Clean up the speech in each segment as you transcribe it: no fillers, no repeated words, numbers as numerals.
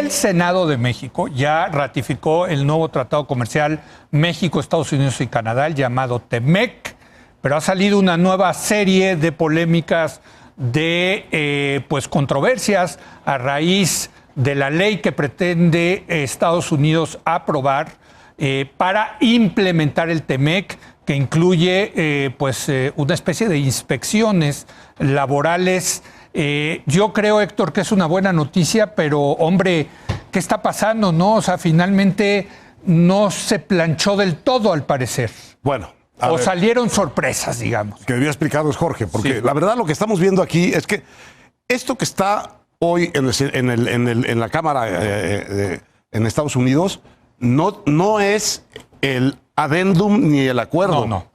El Senado de México ya ratificó el nuevo tratado comercial México, Estados Unidos y Canadá, el llamado TEMEC, pero ha salido una nueva serie de polémicas de controversias a raíz de la ley que pretende Estados Unidos aprobar para implementar el TEMEC, que incluye una especie de inspecciones laborales. Yo creo, Héctor, que es una buena noticia, pero, hombre, ¿qué está pasando, no? O sea, finalmente no se planchó del todo, al parecer. Bueno. O salieron sorpresas, digamos. Que había explicado es Jorge, porque la verdad lo que estamos viendo aquí es que esto que está hoy en la Cámara en Estados Unidos no es el adendum ni el acuerdo. No.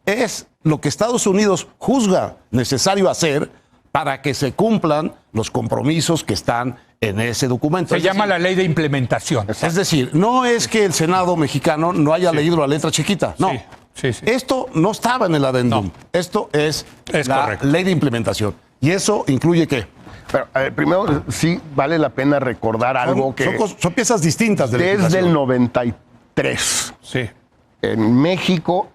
Es lo que Estados Unidos juzga necesario hacer para que se cumplan los compromisos que están en ese documento. Se llama la ley de implementación. Es decir, no es que el Senado mexicano no haya leído la letra chiquita, no. Sí. Esto no estaba en el adendum. No. Esto es la correcto. Ley de implementación. ¿Y eso incluye qué? Pero, primero, sí vale la pena recordar algo que... Son piezas distintas de desde el 93. Sí. En México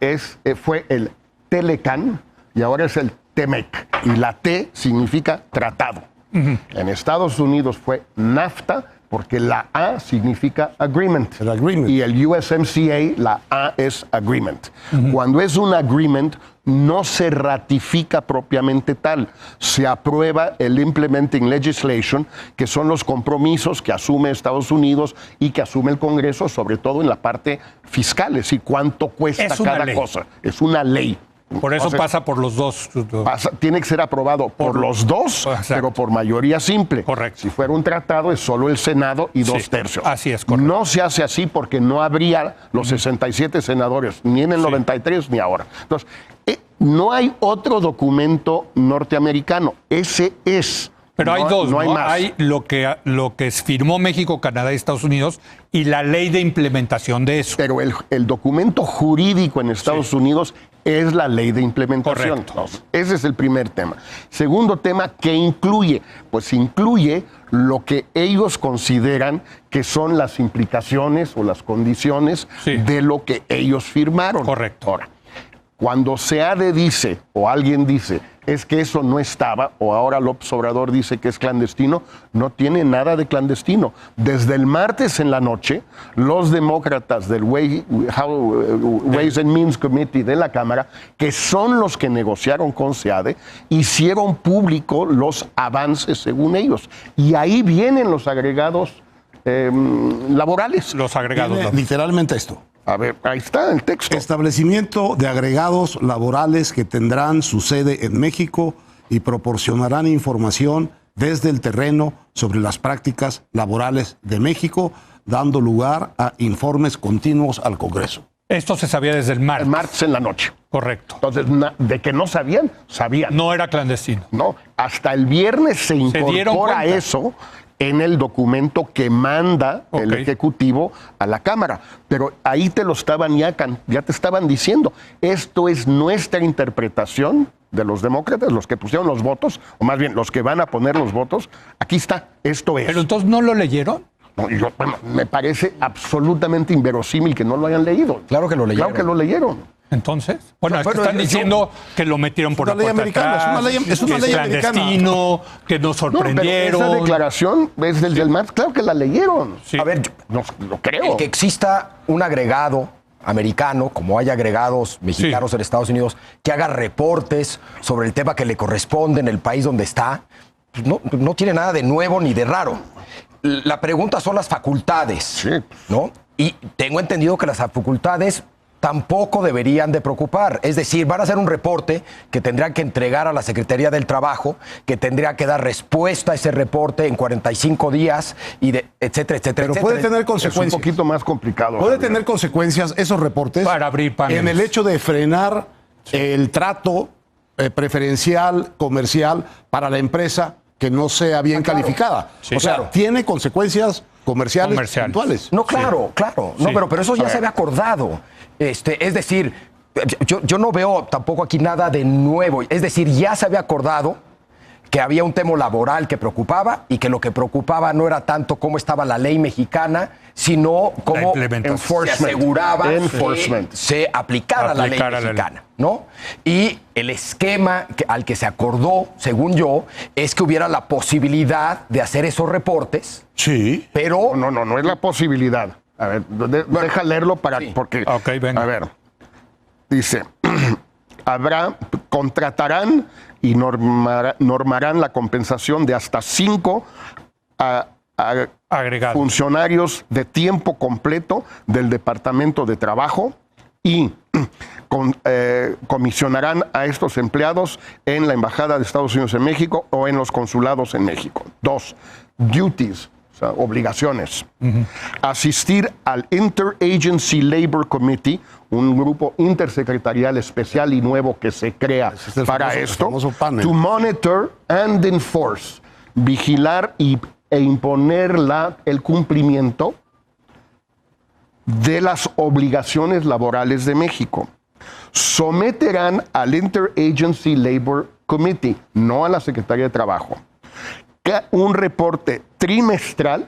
fue el Telecan y ahora es el TEMEC. Y la T significa tratado. En Estados Unidos fue NAFTA, porque la A significa agreement. El agreement. Y el USMCA, la A es agreement. Cuando es un agreement, no se ratifica propiamente tal. Se aprueba el implementing legislation, que son los compromisos que asume Estados Unidos y que asume el Congreso, sobre todo en la parte fiscal, es decir, cuánto cuesta cada cosa. Es una ley. Por eso pasa por los dos. Tiene que ser aprobado por los dos, exacto, pero por mayoría simple. Correcto. Si fuera un tratado, es solo el Senado y 2/3. Así es, correcto. No se hace así porque no habría los 67 senadores, ni en el 93 ni ahora. Entonces, no hay otro documento norteamericano. Ese es. Pero hay dos, ¿no? Hay más. Hay lo que firmó México, Canadá y Estados Unidos y la ley de implementación de eso. Pero el documento jurídico en Estados Unidos es la ley de implementación. Correcto. Ese es el primer tema. Segundo tema, ¿qué incluye? Pues incluye lo que ellos consideran que son las implicaciones o las condiciones de lo que ellos firmaron. Correcto. Ahora, cuando SEADE dice o alguien dice es que eso no estaba, o ahora López Obrador dice que es clandestino, no tiene nada de clandestino. Desde el martes en la noche, los demócratas del Ways and Means Committee de la Cámara, que son los que negociaron con SEADE, hicieron público los avances según ellos. Y ahí vienen los agregados laborales. Los agregados. Literalmente esto. A ver, ahí está el texto. Establecimiento de agregados laborales que tendrán su sede en México y proporcionarán información desde el terreno sobre las prácticas laborales de México, dando lugar a informes continuos al Congreso. Esto se sabía desde el martes. El martes en la noche. Correcto. Entonces, de que no sabían, sabían. No era clandestino. No, hasta el viernes se incorpora eso en el documento que manda el Ejecutivo a la Cámara. Pero ahí te lo estaban ya te estaban diciendo. Esto es nuestra interpretación de los demócratas, los que pusieron los votos, o más bien los que van a poner los votos. Aquí está, esto es. ¿Pero entonces no lo leyeron? No, me parece absolutamente inverosímil que no lo hayan leído. Claro que lo leyeron. Claro que lo leyeron. Entonces, bueno, es que están diciendo que lo metieron por la puerta atrás, es una ley clandestino, que nos sorprendieron. No, pero esa declaración es desde el martes, claro que la leyeron. Sí. A ver, no lo creo. El que exista un agregado americano, como hay agregados mexicanos en Estados Unidos, que haga reportes sobre el tema que le corresponde en el país donde está, pues no tiene nada de nuevo ni de raro. La pregunta son las facultades, ¿no? Y tengo entendido que las facultades tampoco deberían de preocupar. Es decir, van a hacer un reporte que tendrán que entregar a la Secretaría del Trabajo, que tendría que dar respuesta a ese reporte en 45 días, y etcétera, etcétera. Pero puede tener consecuencias. Es un poquito más complicado. Puede tener consecuencias esos reportes para abrir paneles, en el hecho de frenar el trato preferencial, comercial para la empresa que no sea bien calificada. O sea, tiene consecuencias comerciales puntuales. No, claro. No, pero eso ya se había acordado. Es decir, yo no veo tampoco aquí nada de nuevo. Es decir, ya se había acordado que había un tema laboral que preocupaba y que lo que preocupaba no era tanto cómo estaba la ley mexicana, sino cómo se aseguraba que se aplicara la ley mexicana, ¿no? Y el esquema al que se acordó, según yo, es que hubiera la posibilidad de hacer esos reportes. Sí. Pero... No es la posibilidad. A ver, deja leerlo porque... Okay, venga. A ver, dice, contratarán y normarán la compensación de hasta 5 funcionarios de tiempo completo del Departamento de Trabajo y comisionarán a estos empleados en la Embajada de Estados Unidos en México o en los consulados en México. 2. Duties, o sea, obligaciones. Asistir al Interagency Labor Committee, un grupo intersecretarial especial y nuevo que se crea para esto. To monitor and enforce, vigilar e imponer el cumplimiento de las obligaciones laborales de México. Someterán al Interagency Labor Committee, no a la Secretaría de Trabajo, un reporte trimestral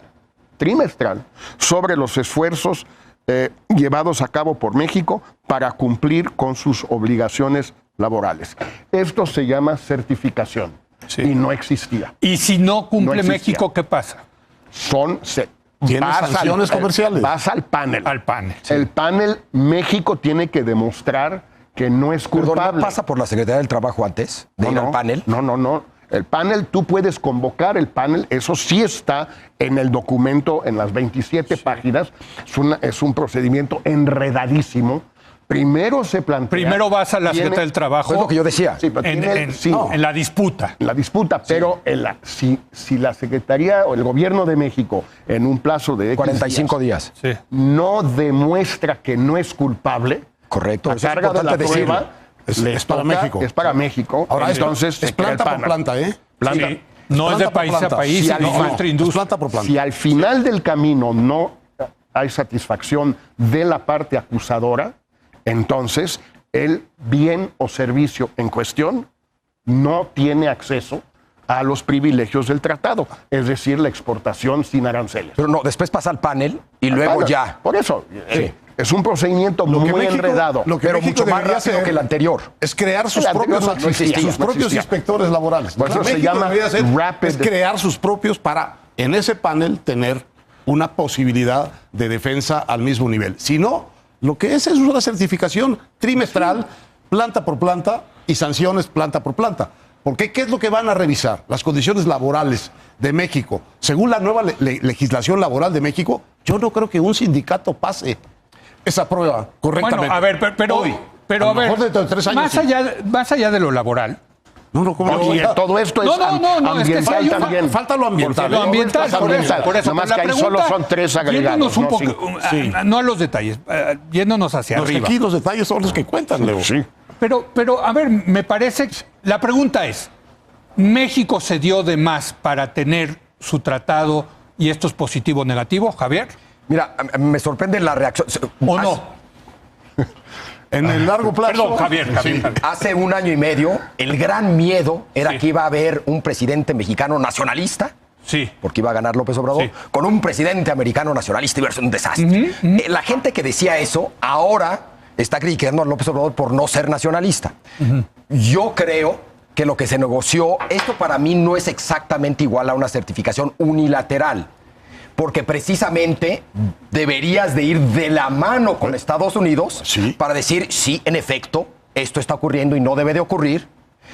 sobre los esfuerzos llevados a cabo por México para cumplir con sus obligaciones laborales. Esto se llama certificación y no existía. ¿Y si no cumple México, qué pasa? Tiene sanciones comerciales. Vas al panel. Al panel. El panel, México tiene que demostrar que no es culpable. ¿No pasa por la Secretaría del Trabajo antes de ir al panel? No. El panel, tú puedes convocar el panel, eso sí está en el documento, en las 27 páginas. Es un procedimiento enredadísimo. Primero se plantea... Primero vas a la Secretaría del Trabajo. Es lo que yo decía. Sí, pero en la disputa. En la disputa, pero si la Secretaría o el Gobierno de México, en un plazo de 45 días, no demuestra que no es culpable, correcto, la carga de la prueba es para México. Es para México. Ahora, entonces es planta por planta, ¿eh? Planta. Sí. No es de país a país, no entre industria. Planta por planta. Si al final del camino no hay satisfacción de la parte acusadora, entonces el bien o servicio en cuestión no tiene acceso a los privilegios del tratado, es decir, la exportación sin aranceles. Pero no, después pasa al panel y luego ya. Por eso, es un procedimiento muy enredado. Lo que pero México mucho más debería rápido hacer que el anterior. es crear sus propios, inspectores laborales. Por eso se llama rapid. Es crear sus propios para, en ese panel, tener una posibilidad de defensa al mismo nivel. Si no, lo que es una certificación trimestral, planta por planta, y sanciones planta por planta. Porque ¿qué es lo que van a revisar? Las condiciones laborales de México. Según la nueva legislación laboral de México, yo no creo que un sindicato pase esa prueba correctamente. Bueno, a ver, pero a ver, de 3 años, más allá de lo laboral. Todo esto es ambiental también. Falta lo ambiental. Lo ambiental, por eso. Nomás que ahí solo son 3 agregados. No a los detalles, yéndonos hacia arriba. Aquí los detalles son los que cuentan, Leo. Sí. Pero, a ver, me parece... La pregunta es, ¿México se dio de más para tener su tratado y esto es positivo o negativo, Javier? Mira, me sorprende la reacción. ¿O no? En el largo plazo... Perdón, Javier. Hace 1 año y medio, el gran miedo era que iba a haber un presidente mexicano nacionalista, porque iba a ganar López Obrador, con un presidente americano nacionalista y iba a ser un desastre. La gente que decía eso, ahora está criticando a López Obrador por no ser nacionalista. Yo creo que lo que se negoció, esto para mí no es exactamente igual a una certificación unilateral, porque precisamente deberías de ir de la mano con Estados Unidos para decir, sí, en efecto, esto está ocurriendo y no debe de ocurrir,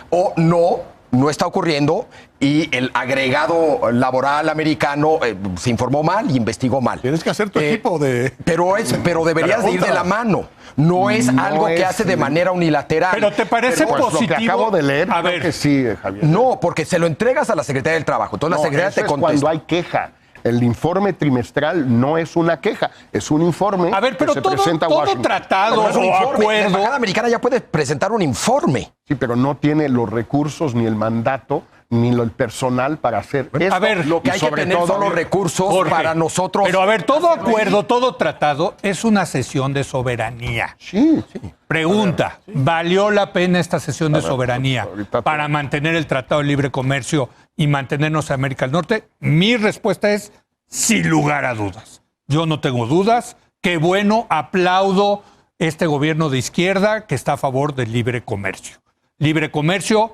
o no está ocurriendo y el agregado laboral americano se informó mal y investigó mal. Tienes que hacer tu equipo de... Pero deberías de ir de la mano. No es algo que hace de manera unilateral. ¿Pero te parece positivo? Lo que acabo de leer, a ver, que sí, Javier. No, porque se lo entregas a la Secretaría del Trabajo. Entonces la Secretaría te contesta. Cuando hay queja. El informe trimestral no es una queja, es un informe pero que se presenta a Washington. Tratado o acuerdo... La Embajada Americana ya puede presentar un informe. Sí, pero no tiene los recursos ni el mandato ni el personal para hacer esto. A ver, Lo que y hay que sobre tener todo, son los recursos Jorge, para nosotros. Pero a ver, todo acuerdo, todo tratado es una cesión de soberanía. Sí. Pregunta, ¿valió la pena esta cesión de soberanía ahorita te- para mantener el Tratado de Libre Comercio y mantenernos en América del Norte? Mi respuesta es sin lugar a dudas. Yo no tengo dudas. Qué bueno, aplaudo este gobierno de izquierda que está a favor del libre comercio. Libre comercio,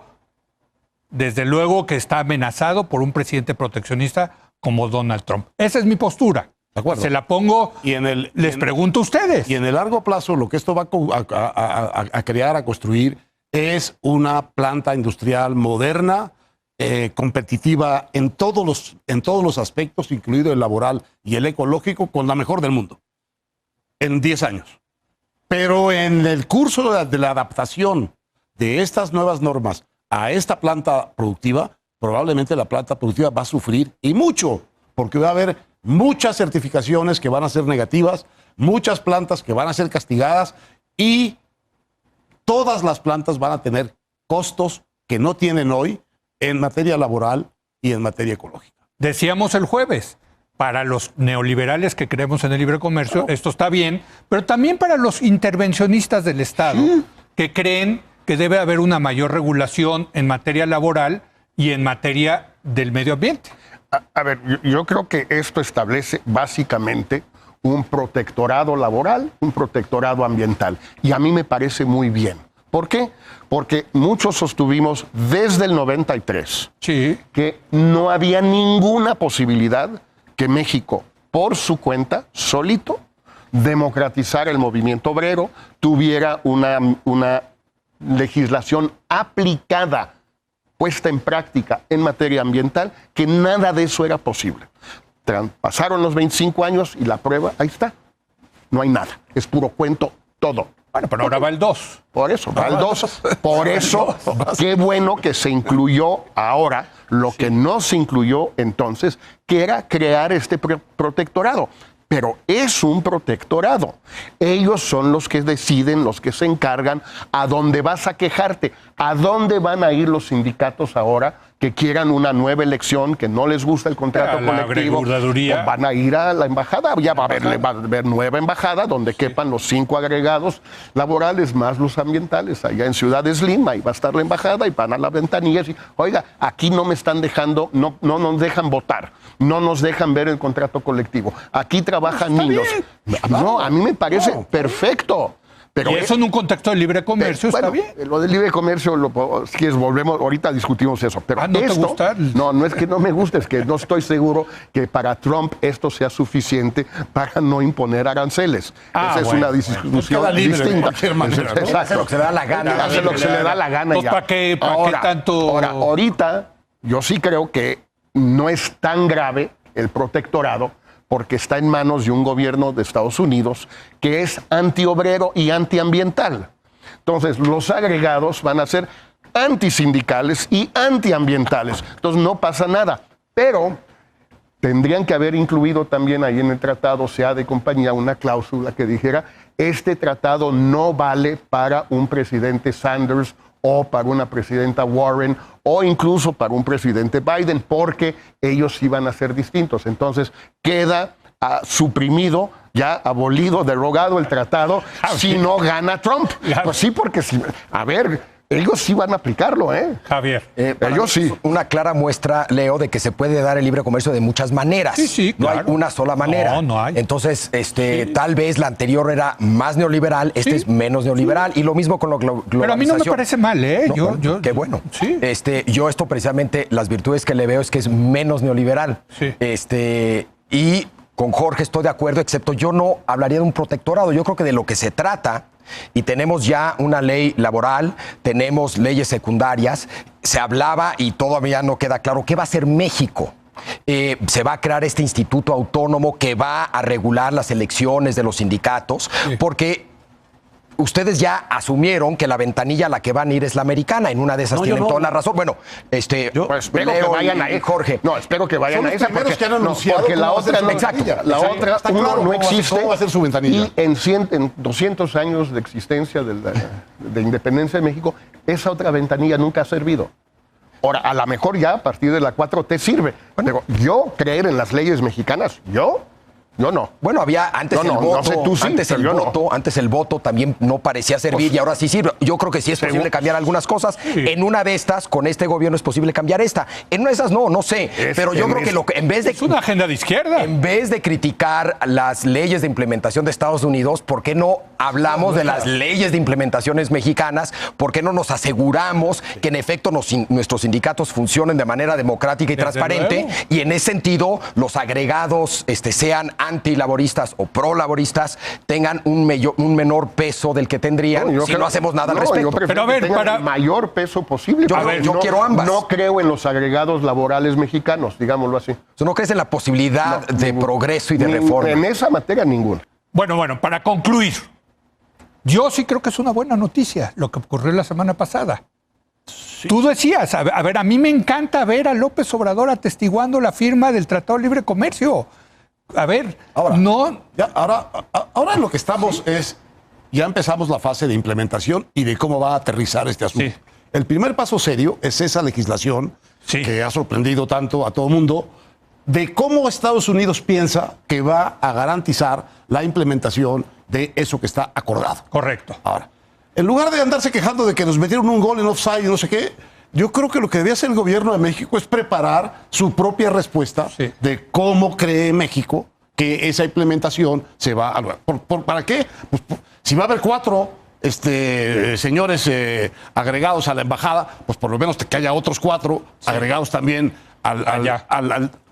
desde luego que está amenazado por un presidente proteccionista como Donald Trump. Esa es mi postura. De acuerdo. Se la pongo, Y en el- les en- pregunto a ustedes. Y en el largo plazo, lo que esto va a crear, a construir, es una planta industrial moderna, competitiva en todos los aspectos, incluido el laboral y el ecológico, con la mejor del mundo, en 10 años. Pero en el curso de la adaptación de estas nuevas normas a esta planta productiva, probablemente la planta productiva va a sufrir, y mucho, porque va a haber muchas certificaciones que van a ser negativas, muchas plantas que van a ser castigadas, y todas las plantas van a tener costos que no tienen hoy en materia laboral y en materia ecológica. Decíamos el jueves, para los neoliberales que creemos en el libre comercio, esto está bien, pero también para los intervencionistas del Estado que creen que debe haber una mayor regulación en materia laboral y en materia del medio ambiente. A ver, yo creo que esto establece básicamente un protectorado laboral, un protectorado ambiental. Y a mí me parece muy bien. ¿Por qué? Porque muchos sostuvimos desde el 93 Sí. que no había ninguna posibilidad que México, por su cuenta, solito, democratizara el movimiento obrero, tuviera una legislación aplicada, puesta en práctica en materia ambiental, que nada de eso era posible. Pasaron los 25 años y la prueba, ahí está. No hay nada, es puro cuento todo. Bueno, pero ahora va el 2. Por eso, va el 2. Por eso, qué bueno que se incluyó ahora lo que no se incluyó entonces, que era crear este protectorado. Pero es un protectorado. Ellos son los que deciden, los que se encargan a dónde vas a quejarte, a dónde van a ir los sindicatos ahora que quieran una nueva elección, que no les gusta el contrato A la colectivo. agregaduría. Pues van a ir a la embajada, ya va a haber nueva embajada donde quepan los 5 agregados laborales más los ambientales. Allá en Ciudad Slim, ahí va a estar la embajada y van a la ventanilla y oiga, aquí no me están dejando, no nos dejan votar, no nos dejan ver el contrato colectivo. Aquí trabajan niños. No, a mí me parece perfecto. Pero y eso en un contexto de libre comercio está bueno, bien. lo del libre comercio, si quieres, volvemos, ahorita discutimos eso. Pero ¿no te esto, gusta? no es que no me guste, es que no estoy seguro que para Trump esto sea suficiente para no imponer aranceles. Esa es una discusión queda libre de distinta. cualquier manera, ¿no? Exacto. Hace lo que se le da la gana. Hace lo que se le da la gana. Pues, ya. ¿para qué tanto? Ahora, ahorita, yo sí creo que no es tan grave el protectorado, porque está en manos de un gobierno de Estados Unidos que es antiobrero y antiambiental. Entonces, los agregados van a ser antisindicales y antiambientales. Entonces, no pasa nada. Pero tendrían que haber incluido también ahí en el tratado, sea de compañía, una cláusula que dijera, este tratado no vale para un presidente Sanders o para una presidenta Warren o incluso para un presidente Biden, porque ellos iban a ser distintos. Entonces queda suprimido, ya abolido, derogado el tratado, si no gana Trump. Pues sí, porque a ver, ellos sí van a aplicarlo, ¿eh? Javier. Ellos sí. Una clara muestra, Leo, de que se puede dar el libre comercio de muchas maneras. Sí, No hay claro. una sola manera. No hay. Entonces, tal vez la anterior era más neoliberal, este es menos neoliberal, y lo mismo con lo globalización. Pero a mí no me parece mal, ¿eh? No, qué bueno. Sí. Yo esto precisamente, las virtudes que le veo es que es menos neoliberal. Sí. Y con Jorge estoy de acuerdo, excepto yo no hablaría de un protectorado. Yo creo que de lo que se trata, y tenemos ya una ley laboral, tenemos leyes secundarias, se hablaba y todavía no queda claro qué va a hacer México. Se va a crear este instituto autónomo que va a regular las elecciones de los sindicatos, porque ustedes ya asumieron que la ventanilla a la que van a ir es la americana. En una de esas tienen toda la razón. Bueno, Pues espero Leo que vayan y a Jorge. No, espero que vayan Son a los esa primeros porque, que han anunciado porque la cómo va a ser otra su no, ventanilla. la Exacto. otra Está uno claro no cómo va a ser- existe. cómo va a ser su ventanilla. Y en 200 años de existencia de independencia de México, esa otra ventanilla nunca ha servido. Ahora, a lo mejor ya a partir de la 4T sirve. Pero yo creer en las leyes mexicanas, yo no. Bueno, había antes No, el no, voto, no sé tú sí, antes pero el yo no. voto, antes el voto también no parecía servir y ahora sí sirve. Yo creo que sí es posible cambiar algunas cosas. En una de estas, con este gobierno es posible cambiar esta. En una de esas no sé. Pero yo creo que lo que en vez de Es una agenda de izquierda. En vez de criticar las leyes de implementación de Estados Unidos, ¿por qué no hablamos de las leyes de implementaciones mexicanas? ¿Por qué no nos aseguramos que en efecto nuestros sindicatos funcionen de manera democrática y Desde transparente? luego. Y en ese sentido, los agregados sean antilaboristas o prolaboristas, tengan un menor peso del que tendrían si no hacemos nada al respecto. Yo prefiero Pero a ver, que tengan para- el mayor peso posible. Yo quiero ambas. No creo en los agregados laborales mexicanos, digámoslo así. ¿No crees en la posibilidad de progreso y de reforma? En esa materia, ninguna. Bueno, para concluir, yo sí creo que es una buena noticia lo que ocurrió la semana pasada. Tú decías, a ver, a mí me encanta ver a López Obrador atestiguando la firma del Tratado de Libre Comercio. A ver, Ahora, no... ahora lo que estamos es, ya empezamos la fase de implementación y de cómo va a aterrizar este asunto. Sí. El primer paso serio es esa legislación Sí. que ha sorprendido tanto a todo el mundo, de cómo Estados Unidos piensa que va a garantizar la implementación de eso que está acordado. Correcto. Ahora, en lugar de andarse quejando de que nos metieron un gol en offside y no sé qué, yo creo que lo que debe hacer el gobierno de México es preparar su propia respuesta Sí. de cómo cree México que esa implementación se va a lograr. ¿Para qué? Pues, si va a haber 4 señores agregados a la embajada, pues por lo menos que haya otros 4 agregados también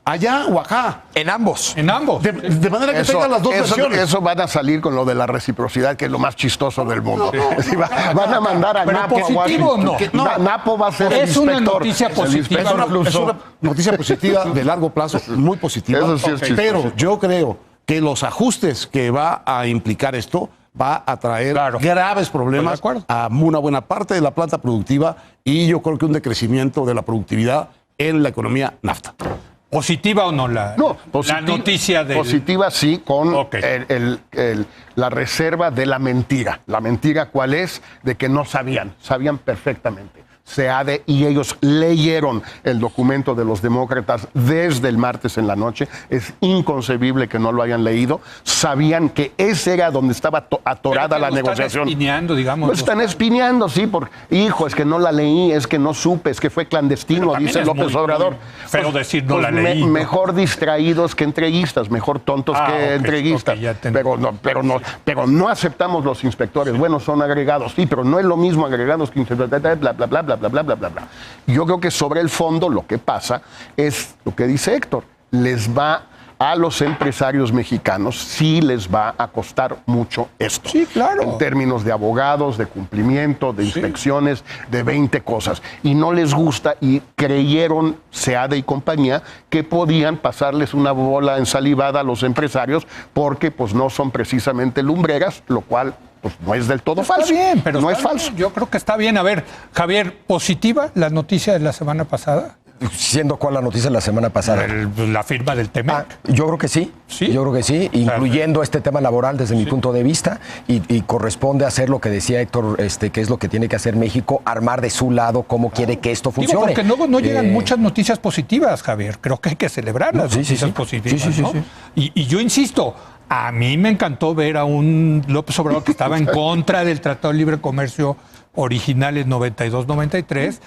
allá o acá. En ambos. En ambos. De manera que tengan las dos versiones. Eso van a salir con lo de la reciprocidad, que es lo más chistoso del mundo. Sí, van a mandar a Pero Napo a positivo, Washington. no. Napo va a ser el Es una inspector. noticia El positiva. inspector. Es una noticia positiva de largo plazo, muy positiva. Eso sí es chistoso. Pero yo creo que los ajustes que va a implicar esto va a traer Claro. graves problemas Estoy de acuerdo. a una buena parte de la planta productiva y yo creo que un decrecimiento de la productividad en la economía NAFTA. ¿Positiva o no la noticia de... Positiva sí, con Ok. la reserva de la mentira. ¿La mentira cuál es? De que no sabían perfectamente. y ellos leyeron el documento de los demócratas desde el martes en la noche. Es inconcebible que no lo hayan leído. Sabían que ese era donde estaba atorada la negociación. Están espineando, digamos. Lo están espineando, sí, porque, hijo, es que no la leí, es que no supe, es que fue clandestino, Pero también dice es López muy Obrador. feo decir no la leí, ¿no? Mejor distraídos que entreguistas, mejor tontos que ok, entreguistas. ok, ya te pero no aceptamos los inspectores. Bueno, son agregados, sí, pero no es lo mismo agregados que bla, bla, bla, bla, bla, bla, bla, bla, bla. Yo creo que sobre el fondo lo que pasa es lo que dice Héctor. A los empresarios mexicanos sí les va a costar mucho esto. Sí, claro. En términos de abogados, de cumplimiento, de inspecciones, de 20 cosas. Y no les gusta y creyeron, Seade y compañía, que podían pasarles una bola ensalivada a los empresarios porque pues no son precisamente lumbreras, lo cual pues no es del todo falso. Está bien, pero no está es falso. bien. Yo creo que está bien. A ver, Javier, ¿positiva la noticia de la semana pasada? ¿Siendo cuál la noticia de la semana pasada? La firma del TEMEC. Yo creo que sí. ¿Sí? Yo creo que sí, incluyendo este tema laboral desde mi punto de vista, y corresponde hacer lo que decía Héctor, que es lo que tiene que hacer México, armar de su lado cómo quiere que esto funcione. Digo, porque luego no llegan muchas noticias positivas, Javier. Creo que hay que celebrar las noticias positivas. Sí. ¿no? Y yo insisto, a mí me encantó ver a un López Obrador que estaba en contra del Tratado de Libre Comercio original en 92-93,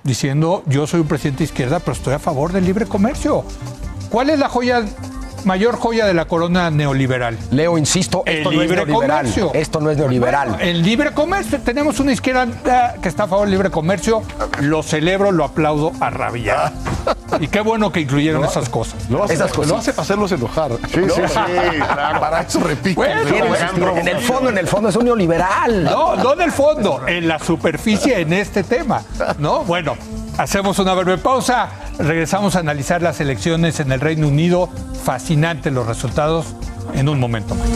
diciendo, yo soy un presidente de izquierda, pero estoy a favor del libre comercio. ¿Cuál es la mayor joya de la corona neoliberal? Leo, insisto, esto El no es libre neoliberal. comercio. Esto no es neoliberal. Bueno, el libre comercio. Tenemos una izquierda que está a favor del libre comercio. Lo celebro, lo aplaudo a rabiar. Y qué bueno que incluyeron esas cosas. Lo hace para hacerlos enojar. Sí, claro. Para eso repito. Bueno, En el fondo es un neoliberal. no en el fondo, en la superficie en este tema, ¿no? Bueno, hacemos una breve pausa, regresamos a analizar las elecciones en el Reino Unido, fascinantes los resultados, en un momento más.